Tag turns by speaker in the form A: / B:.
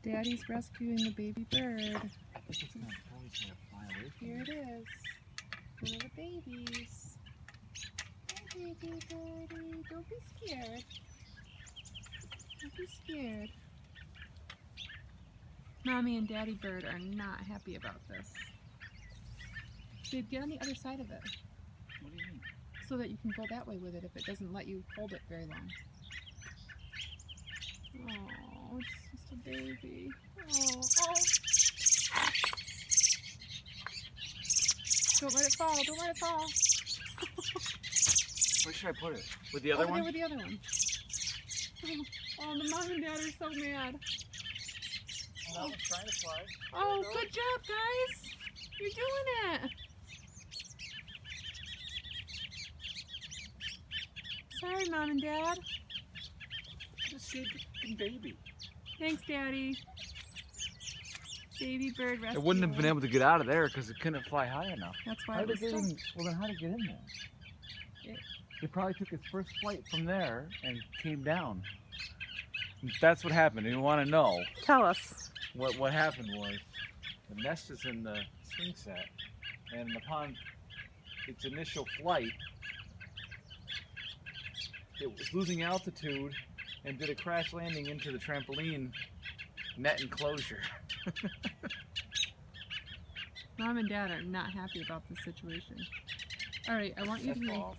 A: Daddy's rescuing the baby bird.
B: I think it's probably gonna fly away from
A: Here
B: me.
A: it is. One of the babies. Hi, baby birdie. Don't be scared. Don't be scared. Mommy and Daddy bird are not happy about this. Babe, get on the other side of it
B: What do you mean?
A: so that you can go that way with it if it doesn't let you hold it very long. Oh, it's just a baby. Oh. Don't let it fall. Don't let it fall.
B: Where should I put it? With the other
A: Over
B: one?
A: there with the other one. Oh, the mom and dad are so mad.
B: Oh, that one's trying to fly.
A: Oh, good job, guys. You're doing it. Sorry, Mom and Dad.
B: Just saved the baby.
A: Thanks, Daddy. Baby bird rescue.
B: It wouldn't have been able to get out of there because it couldn't fly high enough.
A: That's why
B: How
A: it was
B: did it
A: stuck.
B: even, well then how did it get in there? It probably took its first flight from there and came down. That's what happened. You want to know
A: Tell us.
B: what happened was the nest is in the swing set, and upon its initial flight, it was losing altitude and did a crash landing into the trampoline net enclosure.
A: Mom and Dad are not happy about this situation. All right, I want you to
B: F off.